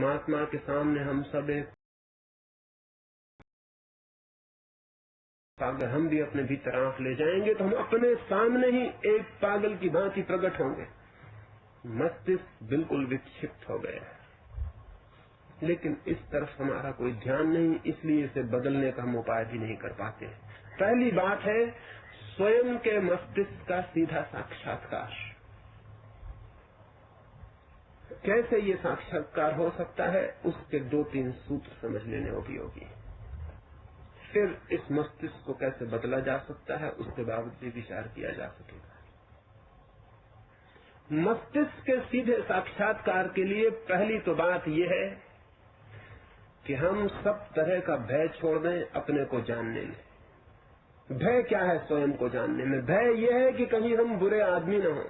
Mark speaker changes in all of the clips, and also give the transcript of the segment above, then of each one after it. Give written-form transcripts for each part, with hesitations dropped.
Speaker 1: परमात्मा के सामने हम सब एक पागल, हम भी अपने भीतर आंख ले जाएंगे तो हम अपने सामने ही एक पागल की भांति प्रकट होंगे। मस्तिष्क बिल्कुल विक्षिप्त हो गया है, लेकिन इस तरफ हमारा कोई ध्यान नहीं, इसलिए इसे बदलने का हम उपाय भी नहीं कर पाते। पहली बात है स्वयं के मस्तिष्क का सीधा साक्षात्कार। कैसे ये साक्षात्कार हो सकता है, उसके 2-3 सूत्र समझ लेने उपयोगी। फिर इस मस्तिष्क को कैसे बदला जा सकता है, उसके बाबत भी विचार किया जा सकेगा। मस्तिष्क के सीधे साक्षात्कार के लिए पहली तो बात यह है कि हम सब तरह का भय छोड़ दें अपने को जानने में। भय क्या है स्वयं को जानने में? भय यह है कि कहीं हम बुरे आदमी न हो।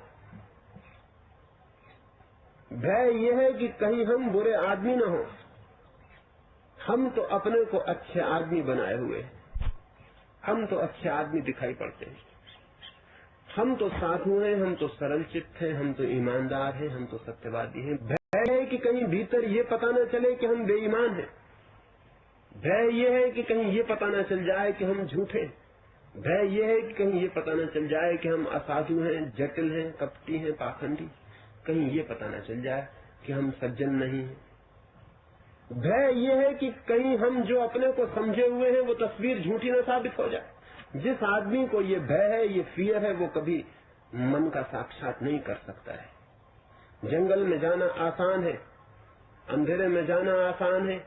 Speaker 1: भय यह है कि कहीं हम बुरे आदमी न हो। हम तो अपने को अच्छे आदमी बनाए हुए हैं, हम तो अच्छे आदमी दिखाई पड़ते हैं, हम तो साधु हैं, हम तो सरल चित्त हैं, हम तो ईमानदार हैं, हम तो सत्यवादी हैं। भय है कि कहीं भीतर ये पता न चले कि हम बेईमान हैं। भय ये है कि कहीं ये पता न चल जाए कि हम झूठे। भय ये है कि कहीं ये पता न चल जाए कि हम असाधु हैं, जटिल हैं, कपटी हैं, पाखंडी। कहीं ये पता न चल जाए कि हम सज्जन नहीं हैं। भय ये है कि कहीं हम जो अपने को समझे हुए हैं वो तस्वीर झूठी न साबित हो जाए। जिस आदमी को ये भय है, ये फियर है, वो कभी मन का साक्षात नहीं कर सकता है। जंगल में जाना आसान है, अंधेरे में जाना आसान है,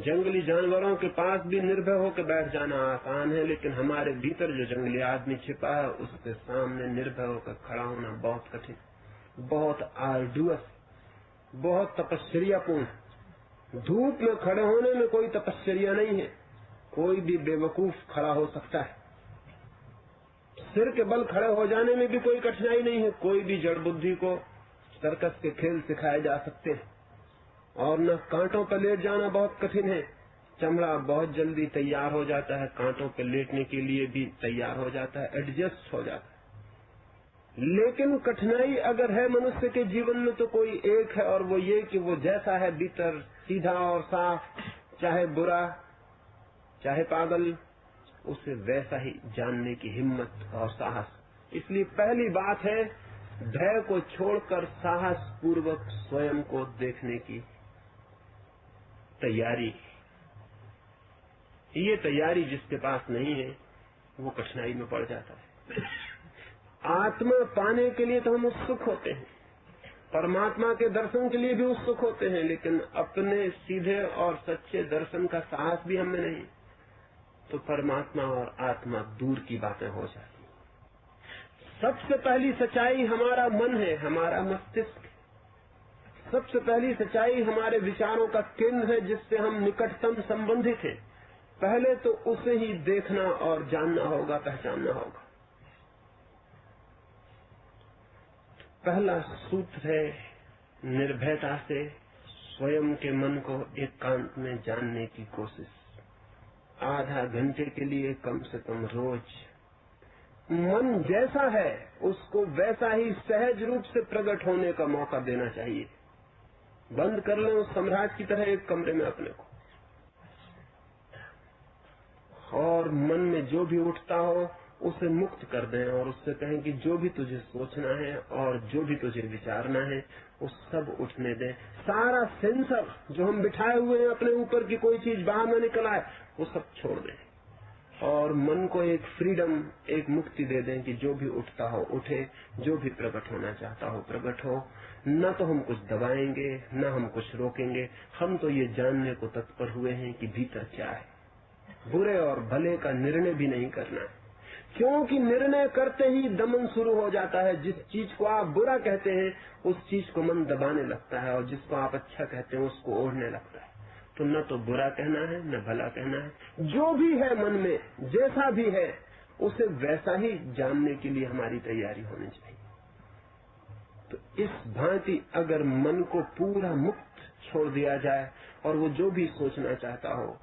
Speaker 1: जंगली जानवरों के पास भी निर्भय होकर बैठ जाना आसान है, लेकिन हमारे भीतर जो जंगली आदमी छिपा है उसके सामने निर्भय होकर खड़ा होना बहुत कठिन, बहुत आर्डुअस, बहुत तपस्यापूर्ण। धूप में खड़े होने में कोई तपस्या नहीं है, कोई भी बेवकूफ खड़ा हो सकता है। सिर के बल खड़े हो जाने में भी कोई कठिनाई नहीं है, कोई भी जड़ बुद्धि को सर्कस के खेल सिखाए जा सकते हैं। और न कांटों पर लेट जाना बहुत कठिन है, चमड़ा बहुत जल्दी तैयार हो जाता है, कांटों पर लेटने के लिए भी तैयार हो जाता है, एडजस्ट हो जाता है। लेकिन कठिनाई अगर है मनुष्य के जीवन में तो कोई एक है, और वो ये कि वो जैसा है भीतर सीधा और साफ, चाहे बुरा चाहे पागल, उसे वैसा ही जानने की हिम्मत और साहस। इसलिए पहली बात है भय को छोड़कर साहस पूर्वक स्वयं को देखने की तैयारी। ये तैयारी जिसके पास नहीं है वो कठिनाई में पड़ जाता है। आत्मा पाने के लिए तो हम उत्सुक होते हैं, परमात्मा के दर्शन के लिए भी उत्सुक होते हैं, लेकिन अपने सीधे और सच्चे दर्शन का साहस भी हमें नहीं, तो परमात्मा और आत्मा दूर की बातें हो जाती। सबसे पहली सच्चाई हमारा मन है, हमारा मस्तिष्क। सबसे पहली सच्चाई हमारे विचारों का केंद्र है, जिससे हम निकटतम संबंधित हैं। पहले तो उसे ही देखना और जानना होगा, पहचानना होगा। पहला सूत्र है निर्भयता से स्वयं के मन को एकांत में जानने की कोशिश। आधा घंटे के लिए कम से कम रोज मन जैसा है उसको वैसा ही सहज रूप से प्रकट होने का मौका देना चाहिए। बंद कर लें उस सम्राट की तरह एक कमरे में अपने को, और मन में जो भी उठता हो उसे मुक्त कर दें और उससे कहें कि जो भी तुझे सोचना है और जो भी तुझे विचारना है वो सब उठने दें। सारा सेंसर जो हम बिठाए हुए हैं अपने ऊपर की कोई चीज बाहर न निकल आए, वो सब छोड़ दें और मन को एक फ्रीडम, एक मुक्ति दे दें कि जो भी उठता हो उठे, जो भी प्रकट होना चाहता हो प्रकट हो। न तो हम कुछ दबाएंगे, न हम कुछ रोकेंगे। हम तो ये जानने को तत्पर हुए हैं कि भीतर क्या है। बुरे और भले का निर्णय भी नहीं करना है, क्योंकि निर्णय करते ही दमन शुरू हो जाता है। जिस चीज को आप बुरा कहते हैं उस चीज को मन दबाने लगता है, और जिसको आप अच्छा कहते हैं उसको ओढ़ने लगता है। तो न तो बुरा कहना है न भला कहना है। जो भी है मन में, जैसा भी है, उसे वैसा ही जानने के लिए हमारी तैयारी होनी चाहिए। तो इस भांति अगर मन को पूरा मुक्त छोड़ दिया जाए और वो जो भी सोचना चाहता हो,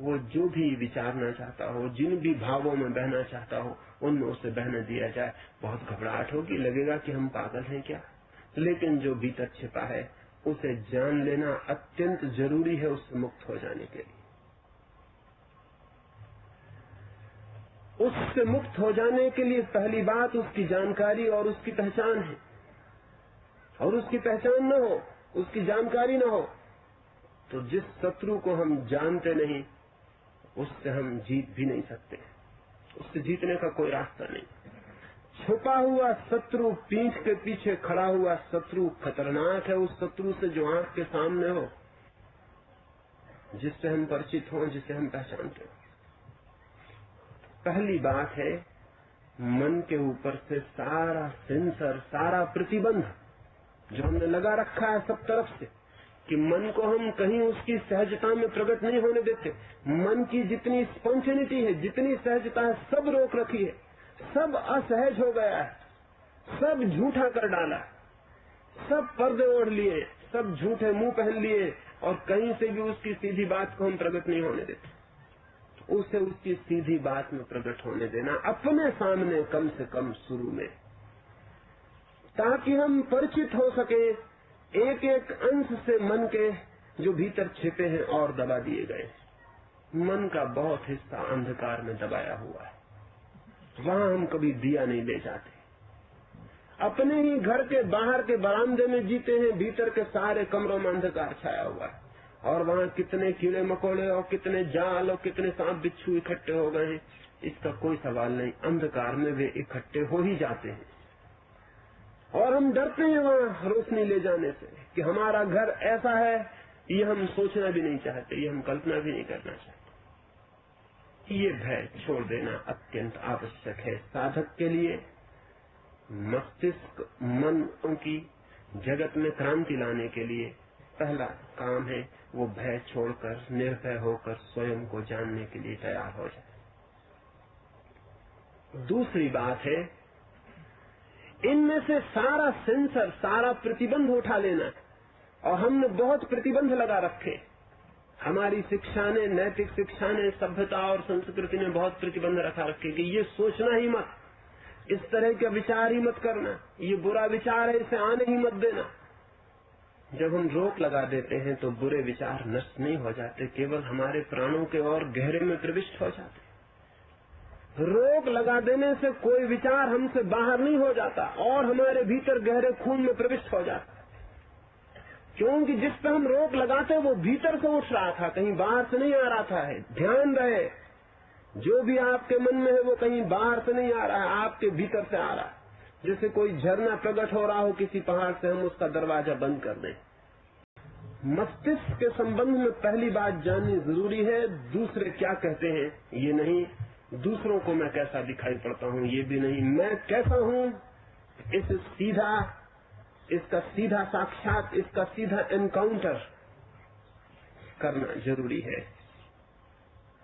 Speaker 1: वो जो भी विचारना चाहता हो, जिन भी भावों में बहना चाहता हो, उनमें उसे बहने दिया जाए। बहुत घबराहट होगी, लगेगा कि हम पागल हैं क्या, लेकिन जो भीतर छिपा है उसे जान लेना अत्यंत जरूरी है उससे मुक्त हो जाने के लिए। उससे मुक्त हो जाने के लिए पहली बात उसकी जानकारी और उसकी पहचान है। और उसकी पहचान न हो, उसकी जानकारी न हो, तो जिस शत्रु को हम जानते नहीं उससे हम जीत भी नहीं सकते। उससे जीतने का कोई रास्ता नहीं। छुपा हुआ शत्रु, पीठ के पीछे खड़ा हुआ शत्रु खतरनाक है उस शत्रु से जो आंख के सामने हो, जिससे हम परिचित हों, जिसे हम पहचानते हो। पहली बात है मन के ऊपर से सारा सेंसर, सारा प्रतिबंध जो हमने लगा रखा है सब तरफ से, कि मन को हम कहीं उसकी सहजता में प्रकट नहीं होने देते। मन की जितनी स्पॉन्टेनिटी है, जितनी सहजता है, सब रोक रखी है। सब असहज हो गया है, सब झूठा कर डाला, सब पर्दे ओढ़ लिए, सब झूठे मुंह पहन लिए, और कहीं से भी उसकी सीधी बात को हम प्रकट नहीं होने देते। उसे उसकी सीधी बात में प्रकट होने देना अपने सामने, कम से कम शुरू में, ताकि हम परिचित हो सके एक एक अंश से मन के जो भीतर छिपे हैं और दबा दिए गए। मन का बहुत हिस्सा अंधकार में दबाया हुआ है, वहां हम कभी दिया नहीं ले जाते। अपने ही घर के बाहर के बरामदे में जीते हैं, भीतर के सारे कमरों में अंधकार छाया हुआ है, और वहां कितने कीड़े मकोड़े और कितने जाल और कितने सांप बिच्छू इकट्ठे हो गए हैं, इसका कोई सवाल नहीं। अंधकार में वे इकट्ठे हो ही जाते हैं, और हम डरते हैं वहां रोशनी ले जाने से कि हमारा घर ऐसा है, ये हम सोचना भी नहीं चाहते, ये हम कल्पना भी नहीं करना चाहते। ये भय छोड़ देना अत्यंत आवश्यक है साधक के लिए। मस्तिष्क, मन की जगत में क्रांति लाने के लिए पहला काम है वो भय छोड़कर, निर्भय होकर स्वयं को जानने के लिए तैयार हो जाए। दूसरी बात है इनमें से सारा सेंसर, सारा प्रतिबंध उठा लेना। और हमने बहुत प्रतिबंध लगा रखे। हमारी शिक्षा ने, नैतिक शिक्षा ने, सभ्यता और संस्कृति ने बहुत प्रतिबंध रखा रखे कि ये सोचना ही मत, इस तरह का विचार ही मत करना, ये बुरा विचार है, इसे आने ही मत देना। जब हम रोक लगा देते हैं तो बुरे विचार नष्ट नहीं हो जाते, केवल हमारे प्राणों के और गहरे में प्रविष्ट हो जाते। रोक लगा देने से कोई विचार हमसे बाहर नहीं हो जाता और हमारे भीतर गहरे खून में प्रविष्ट हो जाता, क्योंकि जिस पर हम रोक लगाते वो भीतर से उठ रहा था, कहीं बाहर से नहीं आ रहा था। ध्यान रहे, जो भी आपके मन में है वो कहीं बाहर से नहीं आ रहा है, आपके भीतर से आ रहा है। जैसे कोई झरना प्रकट हो रहा हो किसी पहाड़ से, हम उसका दरवाजा बंद कर दें। मस्तिष्क के संबंध में पहली बात जाननी जरूरी है। दूसरे क्या कहते हैं ये नहीं, दूसरों को मैं कैसा दिखाई पड़ता हूँ ये भी नहीं, मैं कैसा हूँ इसका सीधा साक्षात, इसका सीधा एनकाउंटर करना जरूरी है।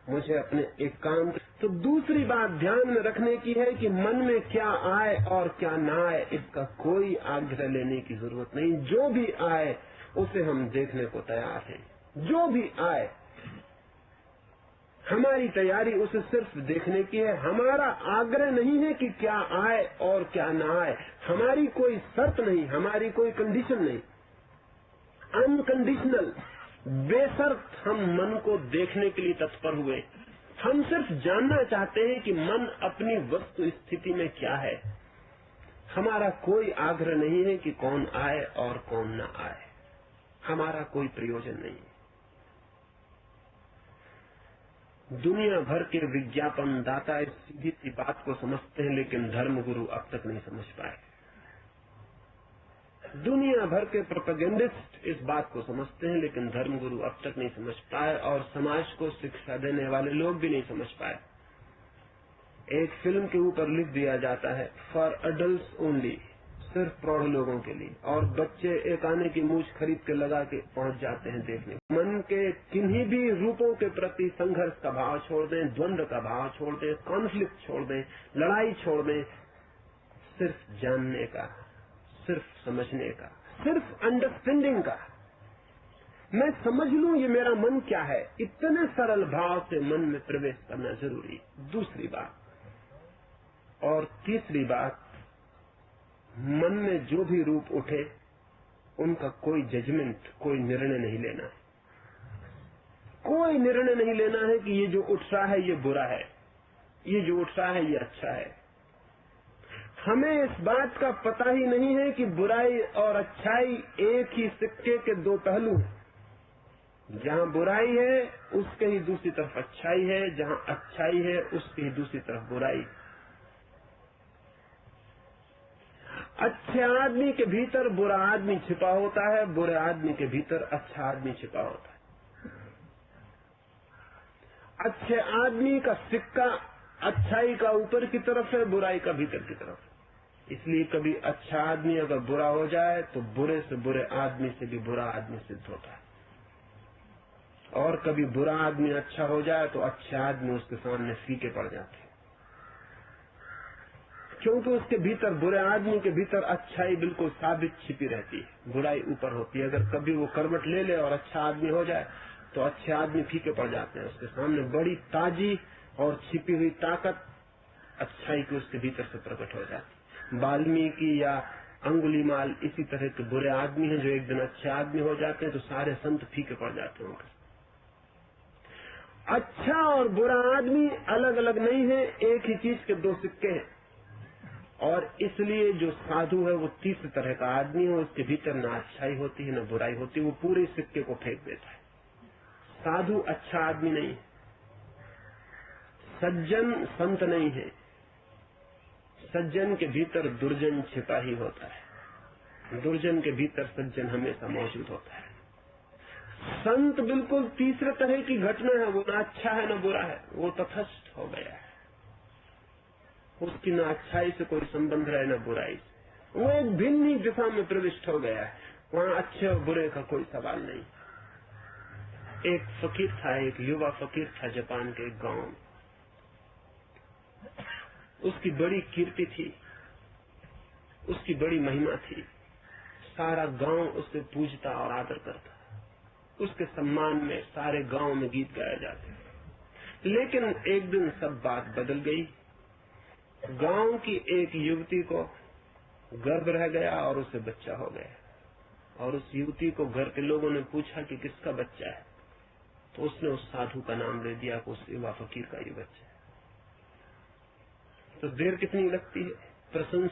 Speaker 1: मुझे अपने एकांत। तो दूसरी बात ध्यान में रखने की है कि मन में क्या आए और क्या ना आए, इसका कोई आग्रह लेने की जरूरत नहीं। जो भी आए उसे हम देखने को तैयार हैं। जो भी आए हमारी तैयारी उसे सिर्फ देखने की है। हमारा आग्रह नहीं है कि क्या आए और क्या ना आए, हमारी कोई शर्त नहीं, हमारी कोई कंडीशन नहीं। अनकंडीशनल, बेशर्त हम मन को देखने के लिए तत्पर हुए। हम सिर्फ जानना चाहते हैं कि मन अपनी वस्तु स्थिति में क्या है। हमारा कोई आग्रह नहीं है कि कौन आए और कौन न आए, हमारा कोई प्रयोजन नहीं है। दुनिया भर के विज्ञापन दाता इस सीधी सी बात को समझते हैं, लेकिन धर्मगुरु अब तक नहीं समझ पाए। दुनिया भर के प्रोपेगेंडिस्ट इस बात को समझते हैं, लेकिन धर्मगुरु अब तक नहीं समझ पाए, और समाज को शिक्षा देने वाले लोग भी नहीं समझ पाए। एक फिल्म के ऊपर लिख दिया जाता है फॉर अडल्ट्स ओनली, सिर्फ प्रौढ़ लोगों के लिए, और बच्चे एक आने की मूछ खरीद के लगा के पहुंच जाते हैं देखने। मन के किन्हीं भी रूपों के प्रति संघर्ष का भाव छोड़ दें, द्वंद्व का भाव छोड़ दें, कॉन्फ्लिक्ट छोड़ दें, लड़ाई छोड़ दें। सिर्फ जानने का, सिर्फ समझने का, सिर्फ अंडरस्टैंडिंग का। मैं समझ लूं ये मेरा मन क्या है, इतने सरल भाव से मन में प्रवेश करना जरूरी। दूसरी बात। और तीसरी बात, मन में जो भी रूप उठे उनका कोई जजमेंट, कोई निर्णय नहीं लेना है। कोई निर्णय नहीं लेना है कि ये जो उठ रहा है ये बुरा है, ये जो उठ रहा है ये अच्छा है। हमें इस बात का पता ही नहीं है कि बुराई और अच्छाई एक ही सिक्के के दो पहलू हैं। जहां बुराई है उसके ही दूसरी तरफ अच्छाई है, जहां अच्छाई है उसके ही दूसरी तरफ बुराई। अच्छे आदमी के भीतर बुरा आदमी छिपा होता है, बुरे आदमी के भीतर अच्छा आदमी छिपा होता है। अच्छे आदमी का सिक्का अच्छाई का ऊपर की तरफ है, बुराई का भीतर की तरफ है। इसलिए कभी अच्छा आदमी अगर बुरा हो जाए तो बुरे से बुरे आदमी से भी बुरा आदमी सिद्ध होता है, और कभी बुरा आदमी अच्छा हो जाए तो अच्छे आदमी उसके सामने फीके पड़ जाते हैं, क्योंकि उसके भीतर, बुरे आदमी के भीतर अच्छाई बिल्कुल साबित छिपी रहती है, बुराई ऊपर होती है। अगर कभी वो करवट ले ले और अच्छा आदमी हो जाए तो अच्छे आदमी फीके पड़ जाते हैं। उसके सामने बड़ी ताजी और छिपी हुई ताकत अच्छाई की उसके भीतर से प्रकट हो जाती है। वाल्मीकि या अंगुलीमाल इसी तरह के बुरे आदमी हैं जो एक दिन अच्छे आदमी हो जाते हैं तो सारे संत फीके पड़ जाते हैं। अच्छा और बुरा आदमी अलग अलग नहीं है, एक ही चीज के दो सिक्के हैं। और इसलिए जो साधु है वो तीसरी तरह का आदमी है, उसके भीतर न अच्छाई होती है न बुराई होती है, वो पूरे सिक्के को फेंक देता है। साधु अच्छा आदमी नहीं है, सज्जन संत नहीं है। सज्जन के भीतर दुर्जन छिपा ही होता है, दुर्जन के भीतर सज्जन हमेशा मौजूद होता है। संत बिल्कुल तीसरे तरह की घटना है, वो न अच्छा है न बुरा है, वो तटस्थ हो गया है। उसकी न अच्छाई से कोई संबंध रहे न बुराई से, वो एक भिन्न ही दिशा में प्रविष्ट हो गया है। वहां अच्छे और बुरे का कोई सवाल नहीं। एक फकीर था, एक युवा फकीर था जापान के एक गांव में। उसकी बड़ी कीर्ति थी, उसकी बड़ी महिमा थी, सारा गांव उसे पूजता और आदर करता। उसके सम्मान में सारे गांव में गीत गाए जाते। लेकिन एक दिन सब बात बदल गई। गांव की एक युवती को गर्भ रह गया और उसे बच्चा हो गया, और उस युवती को घर के लोगों ने पूछा कि किसका बच्चा है, तो उसने उस साधु का नाम ले दिया कि उस युवा फकीर का ये बच्चा है। तो देर कितनी लगती है, प्रशंसा